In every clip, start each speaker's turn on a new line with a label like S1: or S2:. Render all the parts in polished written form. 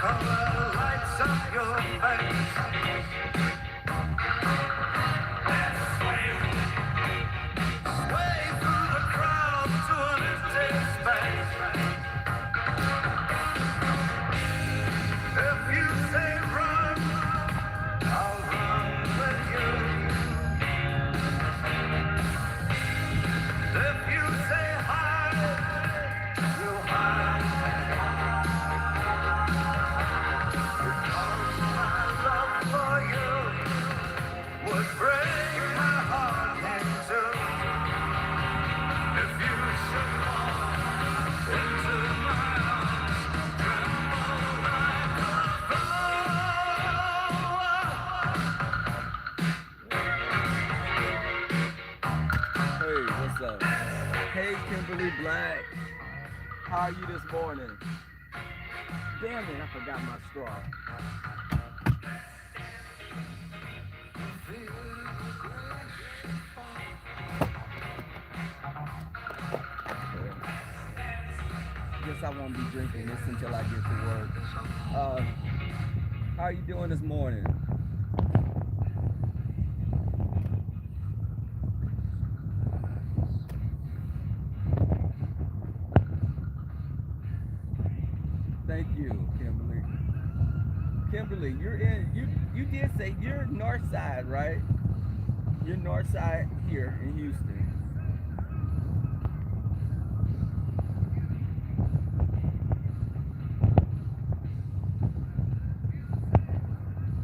S1: color lights up your face. Sway through the crowd to an empty space. If you say run, I'll run with you. If you say hide, you'll hide. My love for you would break my heart in two. If you should fall into my arms, tremble like a flower.
S2: Hey, what's up? Hey, Kimberly Black. How are you this morning? Damn it, I forgot my straw. Guess I won't be drinking this until I get to work. How are you doing this morning? Thank you, Kimberly. Kimberly, you did say you're north side, right? You're north side here in Houston.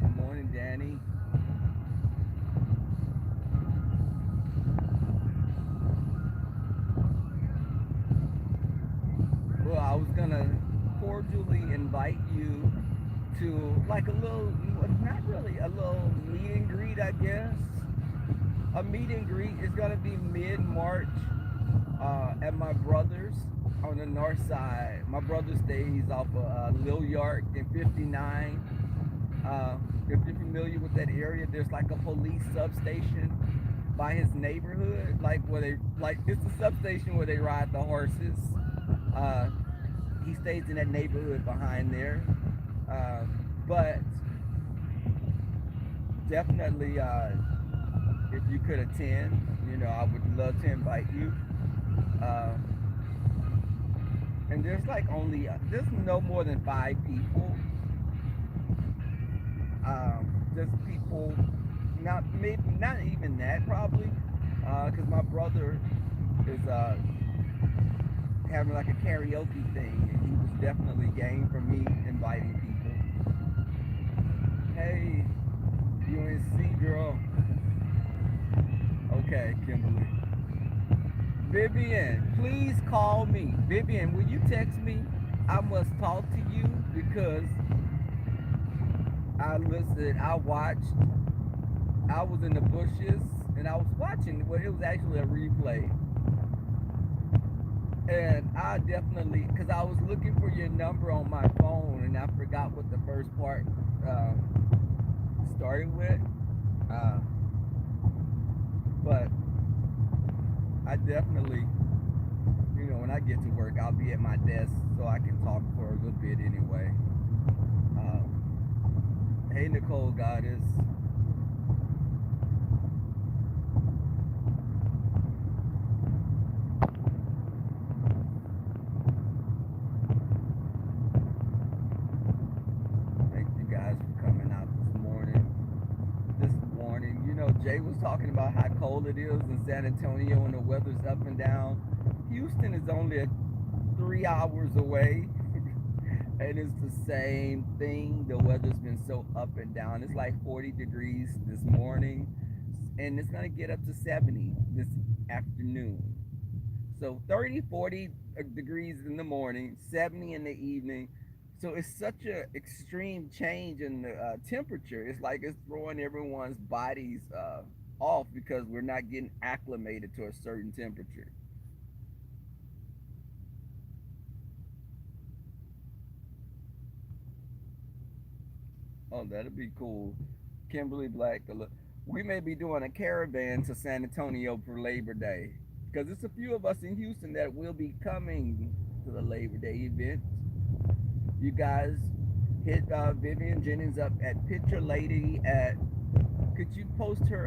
S2: Good morning, Danny. Well, I was gonna cordially invite you to like a little, not really, a little meet and greet, I guess. A meet and greet is gonna be mid-March at my brother's on the north side. My brother stays off of Lil York and 59. If you're familiar with that area, there's like a police substation by his neighborhood, like where they like it's a substation where they ride the horses. Uh, he stays in that neighborhood behind there. Uh, but definitely, if you could attend, I would love to invite you. Uh, and there's no more than 5 people. Just people, not even that probably, because my brother is having like a karaoke thing, and he was definitely game for me inviting people. Hey, UNC girl. Okay, Kimberly. Vivian, please call me. Vivian, will you text me? I must talk to you because I listened, I was in the bushes and I was watching, well, it was actually a replay. And I definitely, because I was looking for your number on my phone and I forgot what the first part started with. Uh, but I definitely, when I get to work, I'll be at my desk so I can talk for a little bit anyway. Hey, Nicole Goddess. Thank you guys for coming out this morning. Jay was talking about how cold it is in San Antonio and the weather's up and down. Houston is only 3 hours away. And it's the same thing. The weather's been so up and down. It's like 40 degrees this morning, and it's going to get up to 70 this afternoon. So 30, 40 degrees in the morning, 70 in the evening. So it's such an extreme change in the temperature. It's like it's throwing everyone's bodies off because we're not getting acclimated to a certain temperature. Oh, that'd be cool. Kimberly Black, we may be doing a caravan to San Antonio for Labor Day because there's a few of us in Houston that will be coming to the Labor Day event. You guys, Hit Vivian Jennings up at Picture Lady at. Could you post her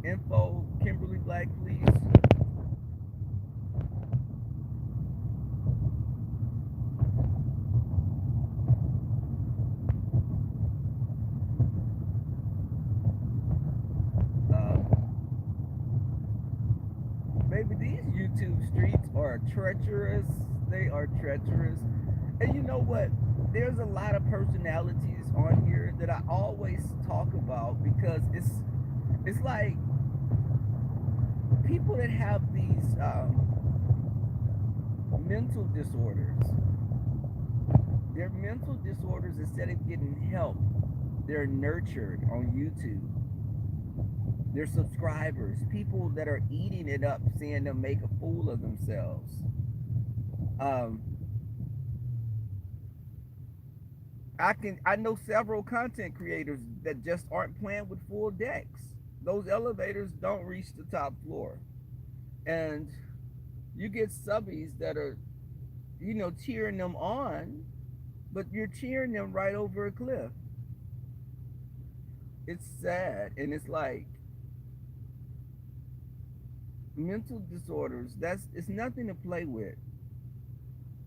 S2: info, Kimberly Black, please? Uh, Baby, these YouTube streets are treacherous. They are treacherous. And you know what? There's a lot of personalities on here that I always talk about because it's like people that have these mental disorders. Their mental disorders, instead of getting help, they're nurtured on YouTube. Their subscribers, people that are eating it up, seeing them make a fool of themselves. Um, I know several content creators that just aren't playing with full decks. Those elevators don't reach the top floor, and you get subbies that are, cheering them on, but you're cheering them right over a cliff. It's sad, and it's like mental disorders. That's it's nothing to play with.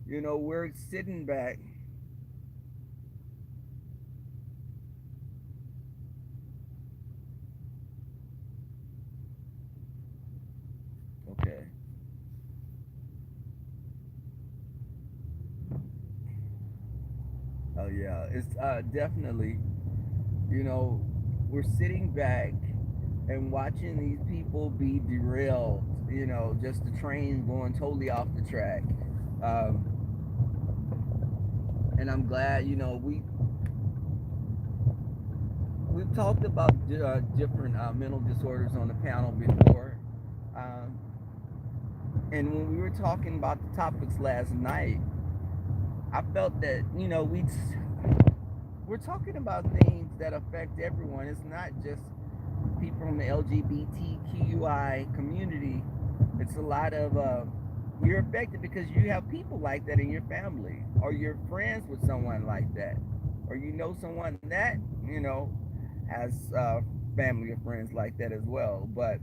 S2: We're sitting back. Okay. Oh yeah, it's definitely. You know, we're sitting back and watching these people be derailed. Just the train going totally off the track. Um, and I'm glad. We've talked about different mental disorders on the panel before. Um, and when we were talking about the topics last night, I felt that we're talking about things that affect everyone. It's not just people from the LGBTQI community. It's a lot of you're affected because you have people like that in your family, or you're friends with someone like that, or someone that has family or friends like that as well. But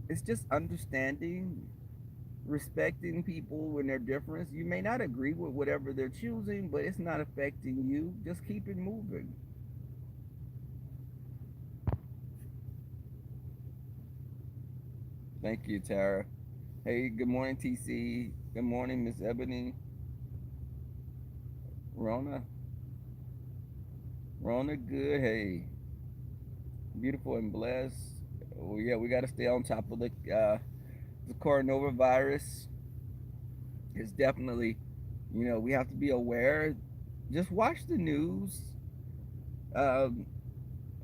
S2: it's just understanding, respecting people when they're different. You may not agree with whatever they're choosing, but it's not affecting you. Just keep it moving. Thank you, Tara. Hey, good morning, TC. Good morning, Miss Ebony. Rona. Rona, good. Hey, beautiful and blessed. Oh yeah, we got to stay on top of the coronavirus. It's definitely, we have to be aware. Just watch the news, um,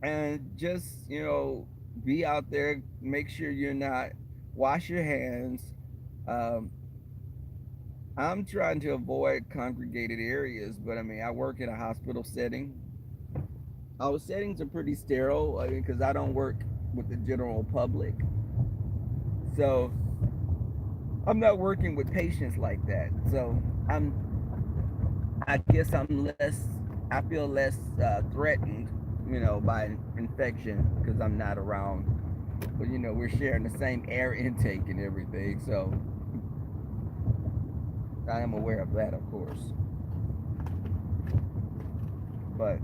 S2: and just be out there. Make sure you're not. Wash your hands. Um, I'm trying to avoid congregated areas, but I mean, I work in a hospital setting. Our settings are pretty sterile because I don't work with the general public. So I'm not working with patients like that. So I guess I feel less threatened, by infection because I'm not around. But we're sharing the same air intake and everything. So I am aware of that, of course. But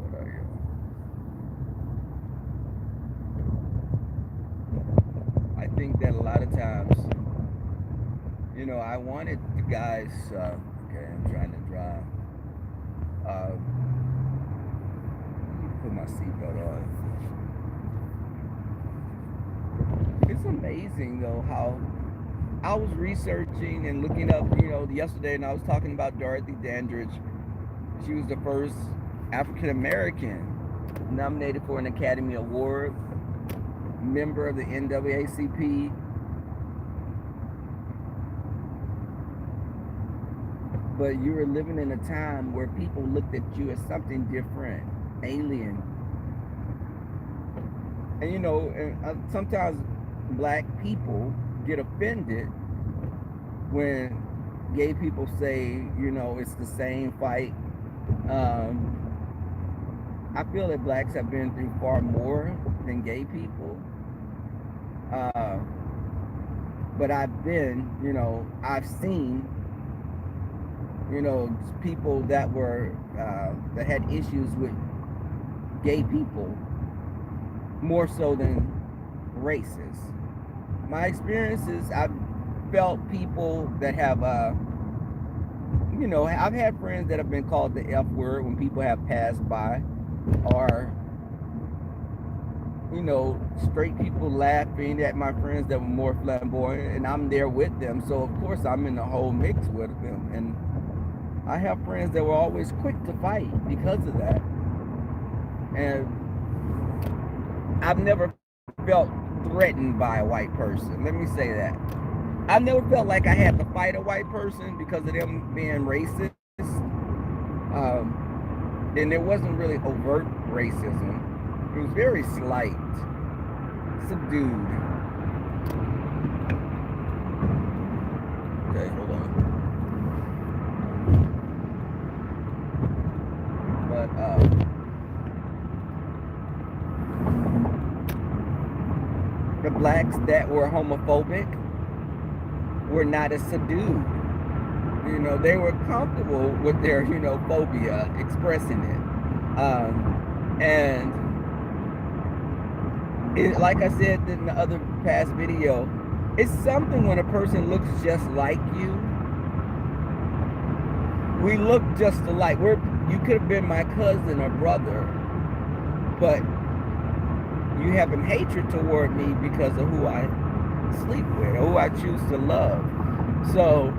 S2: what are you? I think that a lot of times, I wanted the guys. Okay, I'm trying to drive. Put my seatbelt on. It's amazing though how I was researching and looking up, yesterday, and I was talking about Dorothy Dandridge. She was the first African American nominated for an Academy Award, member of the NAACP. But you were living in a time where people looked at you as something different, alien. And sometimes black people get offended when gay people say, it's the same fight. Um, I feel that blacks have been through far more than gay people. Uh, but I've seen, people that had issues with gay people more so than races. My experiences, I've felt people that have, I've had friends that have been called the F word when people have passed by, or, straight people laughing at my friends that were more flamboyant, and I'm there with them. So, of course, I'm in the whole mix with them. And I have friends that were always quick to fight because of that. And I've never felt threatened by a white person. Let me say that. I never felt like I had to fight a white person because of them being racist. And it wasn't really overt racism. It was very slight, subdued. Okay, hold on. But the blacks that were homophobic were not as subdued. They were comfortable with their, phobia, expressing it. And like I said in the other past video, it's something when a person looks just like you. We look just alike. You could have been my cousin or brother, but you have a hatred toward me because of who I sleep with or who I choose to love. So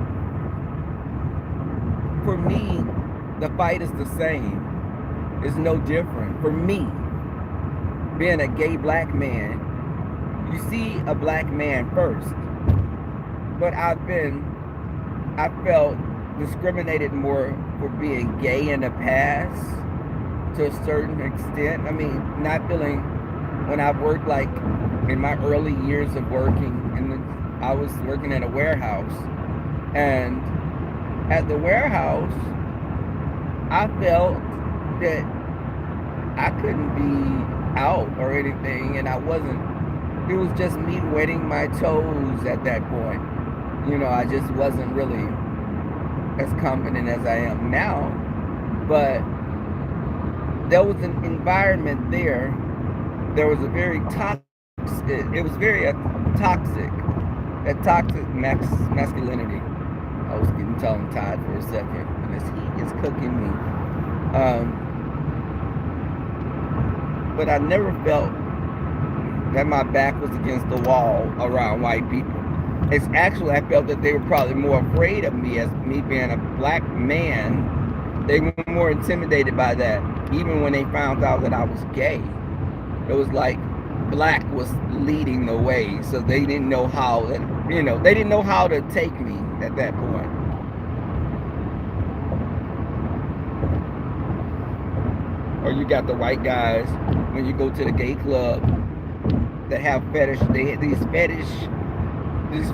S2: for me, the fight is the same. It's no different. For me, being a gay black man, you see a black man first. But I felt discriminated more for being gay in the past to a certain extent. I mean, not feeling when I've worked like in my early years of working, I was working in a warehouse, and at the warehouse, I felt that I couldn't be out or anything, and I wasn't. It was just me wetting my toes at that point. I just wasn't really as confident as I am now, but there was an environment there. There was a very toxic. It was very toxic. That toxic masculinity. I was getting tongue-tied for a second, and this heat is cooking me. But I never felt that my back was against the wall around white people. It's actually, I felt that they were probably more afraid of me as me being a black man. They were more intimidated by that, even when they found out that I was gay. It was like black was leading the way, so they didn't know how, they didn't know how to take me at that point. Or you got the white guys when you go to the gay club that have fetish. They have these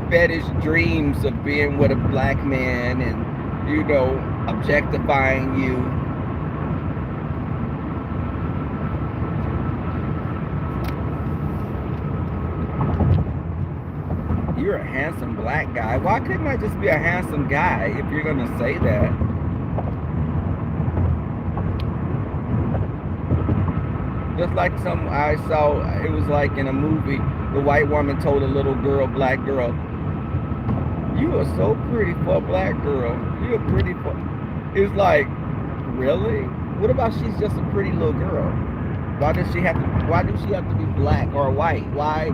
S2: fetish dreams of being with a black man and objectifying you. You're a handsome black guy. Why couldn't I just be a handsome guy if you're gonna say that? Just like I saw, it was like in a movie, the white woman told a little girl, black girl, "You are so pretty for a black girl. You're pretty for." It's like, really? What about she's just a pretty little girl? Why does she have to be black or white? Why?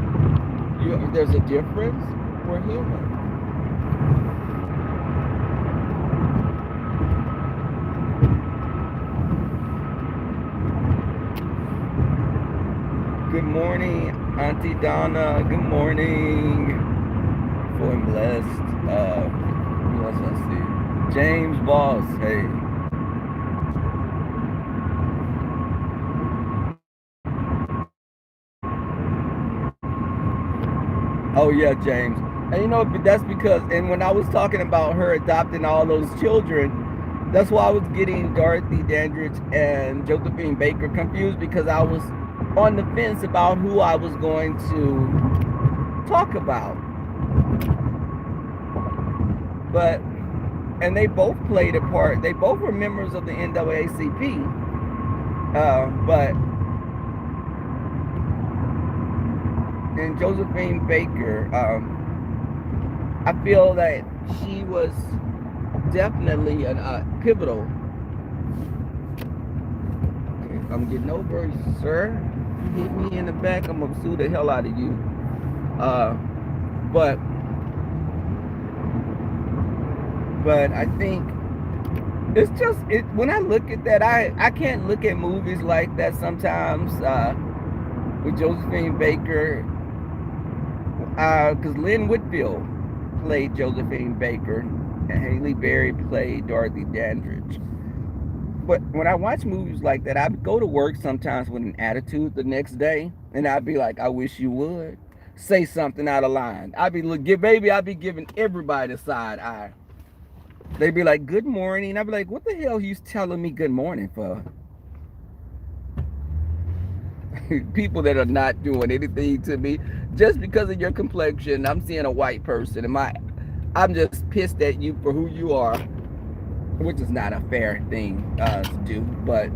S2: There's a difference. We're human. Good morning, Auntie Donna. Good morning. Feeling blessed. Who else I see? James Boss. Hey. Oh yeah, James. And that's because, and when I was talking about her adopting all those children, that's why I was getting Dorothy Dandridge and Josephine Baker confused, because I was on the fence about who I was going to talk about. But, and they both played a part. They both were members of the NAACP. But in Josephine Baker, I feel that she was definitely a pivotal. Okay, I'm getting over it, sir. You hit me in the back, I'm gonna sue the hell out of you. Uh, but I think it's just it. When I look at that, I can't look at movies like that sometimes. With Josephine Baker, because Lynn Whitfield played Josephine Baker, and Haley Berry played Dorothy Dandridge. But when I watch movies like that, I go to work sometimes with an attitude the next day, and I'd be like, "I wish you would say something out of line." I'd be baby, I'd be giving everybody the side eye. They'd be like, "Good morning." I'd be like, "What the hell are you telling me good morning for?" People that are not doing anything to me just because of your complexion. I'm seeing a white person, and I'm just pissed at you for who you are, which is not a fair thing to do. But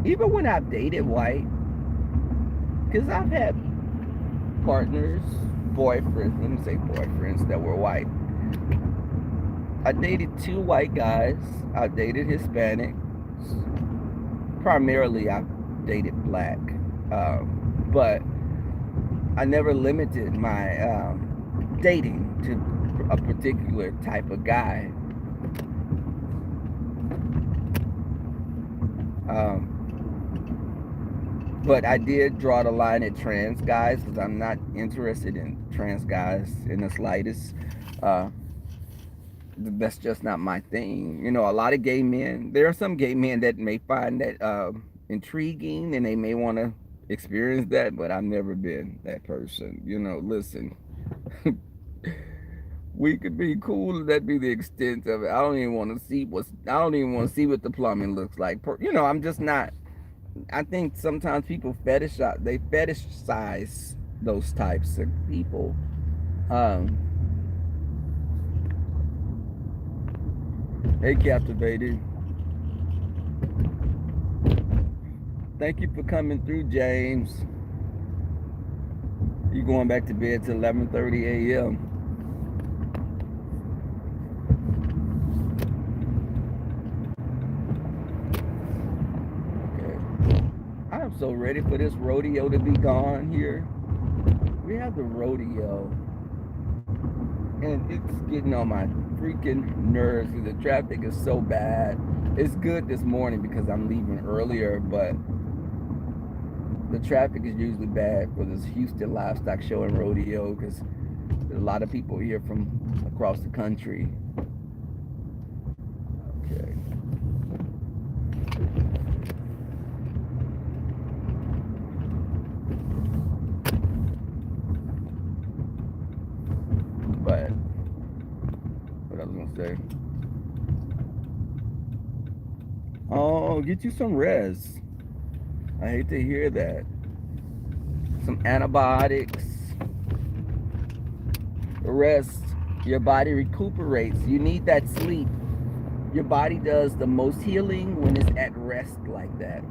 S2: even when I've dated white, because I've had partners, boyfriends, let me say boyfriends that were white. I dated 2 white guys. I dated Hispanic. Primarily, I dated black. But I never limited my dating to a particular type of guy. But I did draw the line at trans guys, because I'm not interested in trans guys in the slightest. Uh, that's just not my thing. A lot of gay men, there are some gay men that may find that intriguing, and they may want to experience that, but I've never been that person. Listen, we could be cool, that be the extent of it. I don't even want to see what the plumbing looks like. I'm just not. I think sometimes people fetishize those types of people. Um, hey, Captivated. Thank you for coming through, James. You going back to bed till 11:30 a.m. Okay. I am so ready for this rodeo to be gone here. We have the rodeo, and it's getting on my freaking nerves because the traffic is so bad. It's good this morning because I'm leaving earlier, but the traffic is usually bad for this Houston Livestock Show and Rodeo, because there's a lot of people here from across the country. Okay. But what I was gonna say? Oh, get you some rest. I hate to hear that. Some antibiotics. Rest. Your body recuperates. You need that sleep. Your body does the most healing when it's at rest like that.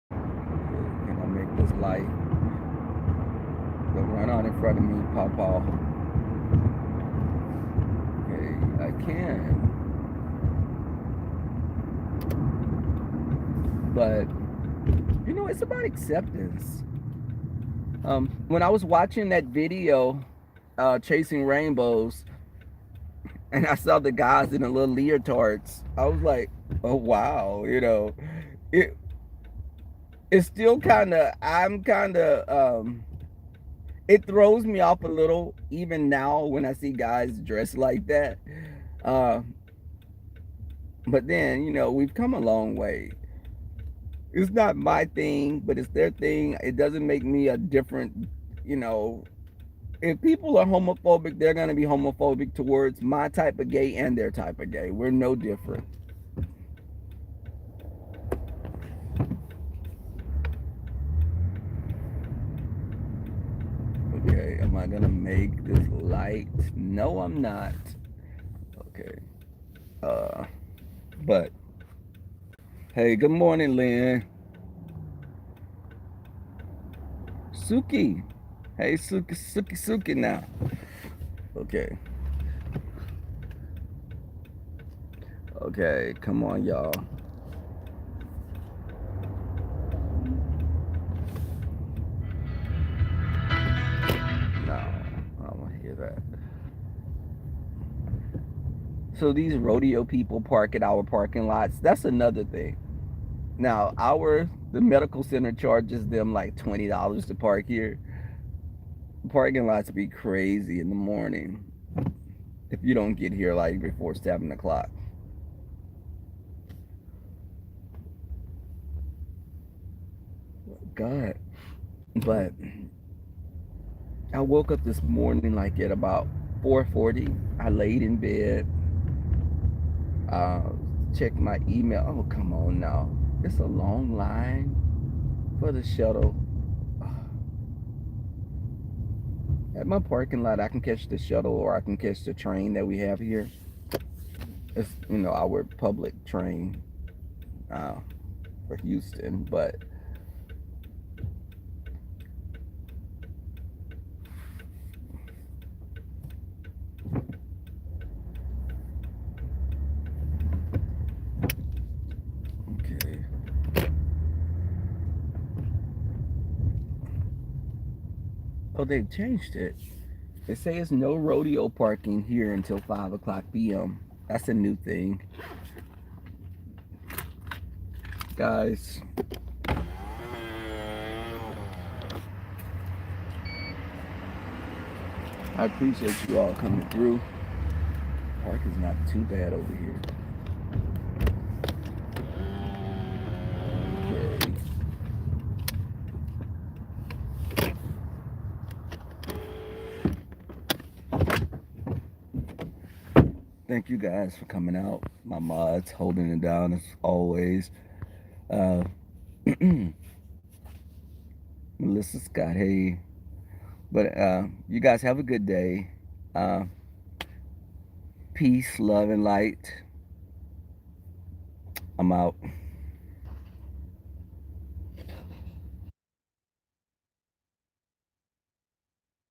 S2: Okay, can I make this light? Don't run out in front of me, Papa. Okay, I can. But it's about acceptance. When I was watching that video, Chasing Rainbows, and I saw the guys in the little leotards, I was like, oh wow, it it's still I'm kind of it throws me off a little even now when I see guys dressed like that. Uh, but then we've come a long way. It's not my thing, but it's their thing. It doesn't make me a different, you know. If people are homophobic, they're gonna be homophobic towards my type of gay and their type of gay. We're no different. Okay, am I gonna make this light? No, I'm not. Okay. Uh, but hey, good morning, Lynn. Suki. Hey, Suki, Suki, Suki now. Okay. Okay, come on, y'all. No, I don't want to hear that. So these rodeo people park at our parking lots. That's another thing. Now, the medical center charges them like $20 to park here. Parking lots be crazy in the morning if you don't get here like before 7 o'clock. God. But I woke up this morning like at about 4:40. I laid in bed, uh, checked my email. Oh, come on now. It's a long line for the shuttle. At my parking lot, I can catch the shuttle or I can catch the train that we have here. It's, our public train uh, for Houston. But okay. Oh, they've changed it. They say it's no rodeo parking here until 5 o'clock p.m. That's a new thing, guys. I appreciate you all coming through. Park is not too bad over here. Okay. Thank you guys for coming out. My mods holding it down as always. Uh, Melissa Scott, hey. But you guys have a good day. Uh, Peace, love, and light. I'm out.